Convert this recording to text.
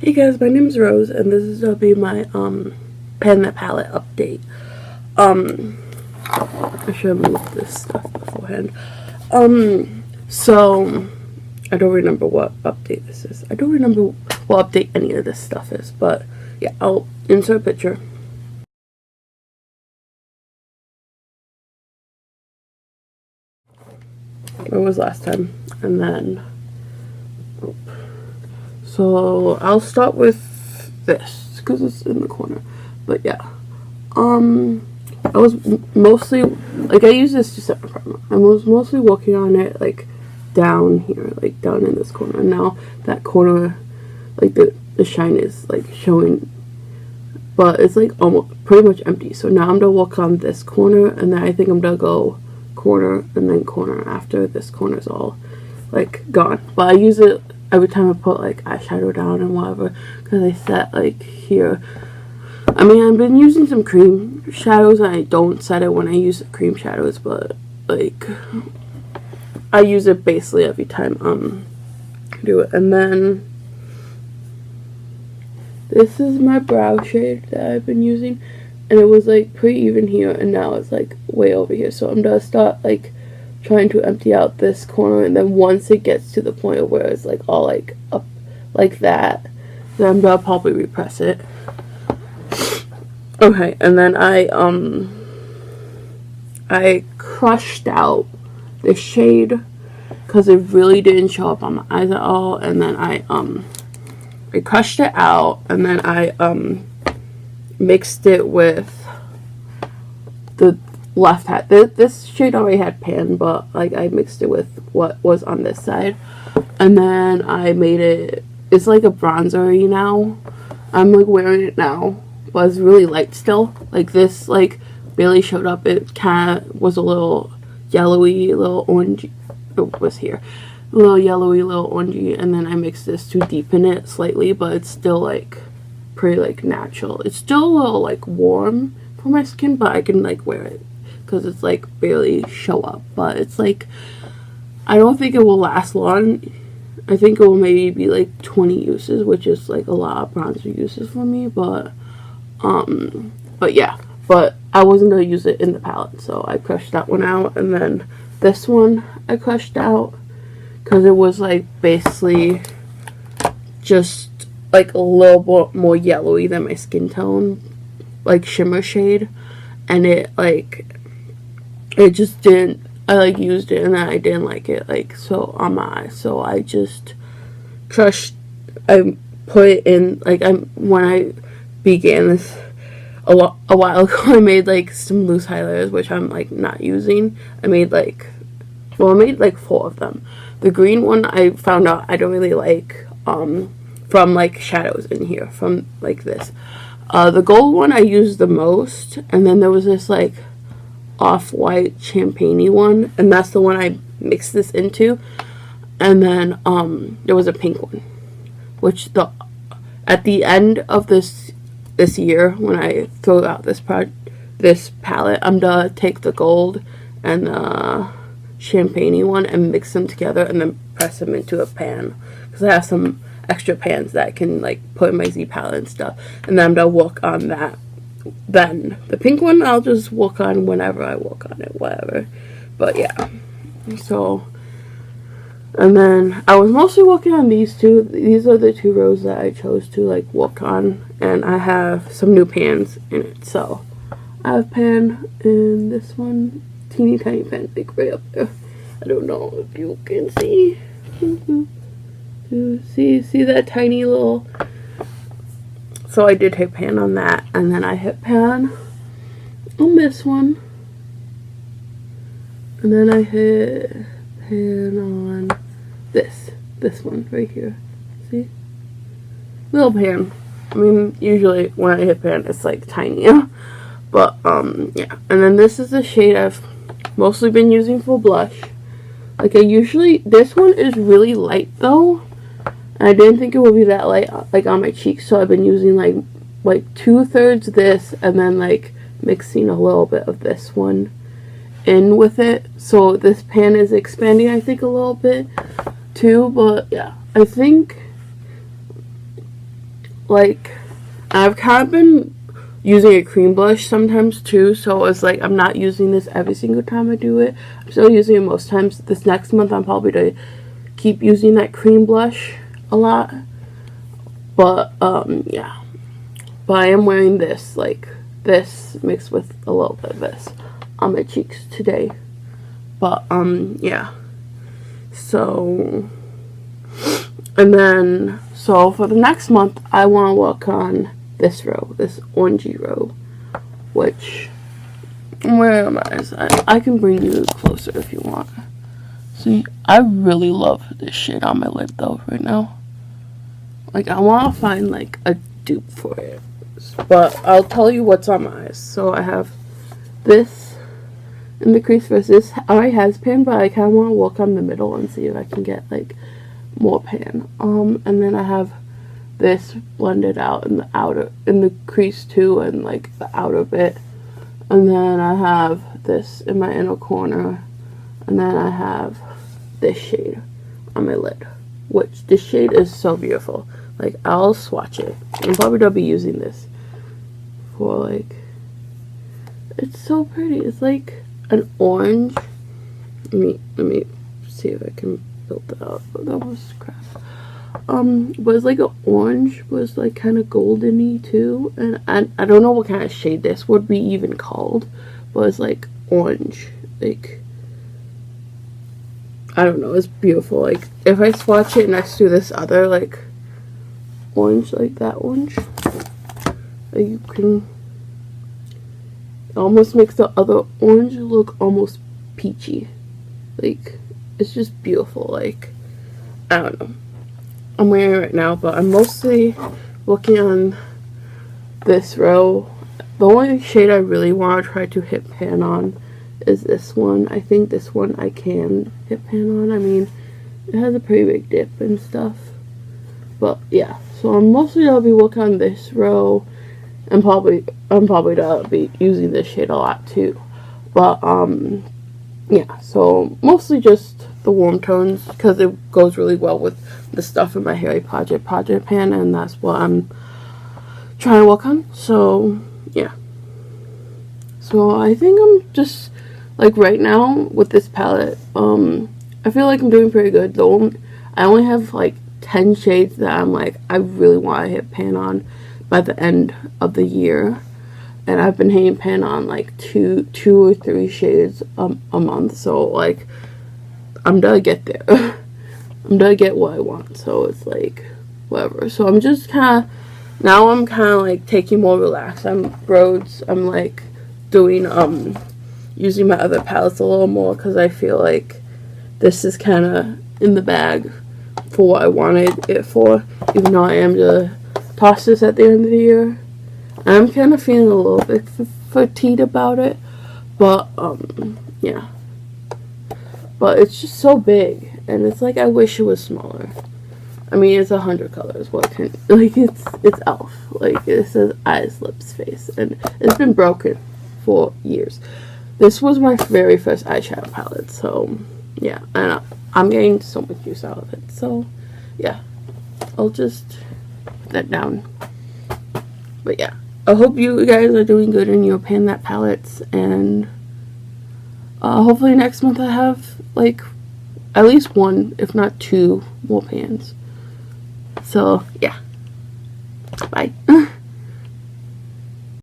Hey guys, my name's Rose, and this is gonna be my pen and palette update. I should have moved this stuff beforehand. So I don't remember what update this is. I don't remember what update any of this stuff is, but yeah, I'll insert a picture. Where was last time? And then so I'll start with this because it's in the corner. But yeah, I was mostly like, I use this to set my primer. I was mostly working on it like down here, like down in this corner. And now that corner, like the shine is like showing, but it's like almost pretty much empty. So now I'm gonna work on this corner, and then I think I'm gonna go corner and then corner after this corner's all like gone. But I use it every time I put like eyeshadow down and whatever, because I set like here. I mean, I've been using some cream shadows, and I don't set it when I use cream shadows, but like I use it basically every time I do it. And then this is my brow shade that I've been using, and it was like pretty even here, and now it's like way over here. So I'm gonna start like trying to empty out this corner, and then once it gets to the point where it's like all like up like that, then I'm gonna probably repress it. Okay, and then I crushed out the shade because it really didn't show up on my eyes at all, and then I crushed it out, and then I mixed it with the left hat. This shade already had pan, but like I mixed it with what was on this side, and then I made it, it's like a bronzer-y now. I'm like wearing it now, but it's really light still. Like this like barely showed up. It kind of was a little yellowy, a little orangey. It was here, a little yellowy, a little orangey, and then I mixed this to deepen it slightly, but it's still like pretty like natural. It's still a little like warm for my skin, but I can like wear it because it's like barely show up. But it's like, I don't think it will last long. I think it will maybe be like 20 uses, which is like a lot of bronzer uses for me. But yeah, but I wasn't gonna use it in the palette, so I crushed that one out, and then this one I crushed out because it was like basically just like a little bit more yellowy than my skin tone, like shimmer shade, and it just didn't, I like used it and then I didn't like it like so on my eyes, so I just crushed, I put it in like, when I began this a while ago, I made like some loose highlighters, which I'm like not using. I made like 4 of them. The green one I found out I don't really like from like shadows in here, from like this. The gold one I used the most, and then there was this like off-white champagne-y one, and that's the one I mixed this into. And then there was a pink one, which at the end of this year, when I throw out this palette, I'm gonna take the gold and the champagne-y one and mix them together and then press them into a pan, because I have some extra pans that I can like put in my Z palette and stuff, and then I'm gonna work on that. Then the pink one I'll just work on whenever I work on it, whatever. But yeah, so, and then I was mostly working on these two. These are the 2 rows that I chose to like work on, and I have some new pans in it. So I have pan in this one, teeny tiny pan, like right up there. I don't know if you can see. See that tiny little. So I did hit pan on that, and then I hit pan on this one, and then I hit pan on this one right here. See? Little pan. I mean, usually when I hit pan, it's like tiny, but yeah. And then this is the shade I've mostly been using for blush. Like this one is really light though. I didn't think it would be that light like on my cheeks, so I've been using like 2/3 this, and then like mixing a little bit of this one in with it. So this pan is expanding, I think, a little bit too. But yeah, I think like, I've kind of been using a cream blush sometimes too, so it's like I'm not using this every single time I do it. I'm still using it most times. This next month I'm probably going to keep using that cream blush a lot. But yeah. But I am wearing this, like this mixed with a little bit of this on my cheeks today. But yeah. So, and then so for the next month I want to work on this row, this orangey row, which, where am I can bring you closer if you want. See, I really love this shade on my lid though right now. Like, I want to find like a dupe for it, but I'll tell you what's on my eyes. So I have this in the crease first. This already has pan, but I kind of want to work on the middle and see if I can get like more pan. And then I have this blended out in the outer, in the crease too, and like the outer bit. And then I have this in my inner corner, and then I have this shade on my lid, which this shade is so beautiful. Like, I'll swatch it. I'm probably gonna be using this for like, it's so pretty. It's like an orange. Let me see if I can build that out. That was crap. But it's like an orange, but it's like kind of golden-y too. And I don't know what kind of shade this would be even called, but it's like orange. Like, I don't know, it's beautiful. Like, if I swatch it next to this other like orange, like that orange, like, you can, it almost makes the other orange look almost peachy. Like, it's just beautiful. Like, I don't know. I'm wearing it right now, but I'm mostly working on this row. The only shade I really want to try to hit pan on is this one. I think this one I can hit pan on. I mean, it has a pretty big dip and stuff. But yeah, so I'm mostly gonna be working on this row, and I'm probably gonna be using this shade a lot too. But yeah, so mostly just the warm tones, because it goes really well with the stuff in my Harry Project pan, and that's what I'm trying to work on. So yeah, so I think I'm just like, right now with this palette, I feel like I'm doing pretty good. I only have like 10 shades that I'm like, I really want to hit pan on by the end of the year, and I've been hitting pan on like two or three shades a month. So like, I'm gonna get there. I'm gonna get what I want. So it's like, whatever. So I'm just kind of, now I'm kind of like taking more relaxed. I'm like doing using my other palettes a little more, because I feel like this is kind of in the bag for what I wanted it for, even though I am to toss this at the end of the year. I'm kind of feeling a little bit fatigued about it, but yeah, but it's just so big, and it's like, I wish it was smaller. I mean, it's 100 colors. What can, like, it's Elf. Like, it says eyes, lips, face, and it's been broken for years. This was my very first eyeshadow palette, so yeah, and I'm getting so much use out of it. So yeah, I'll just put that down. But yeah, I hope you guys are doing good in your pan that palettes, and hopefully next month I have like at least one, if not two, more pans. So yeah.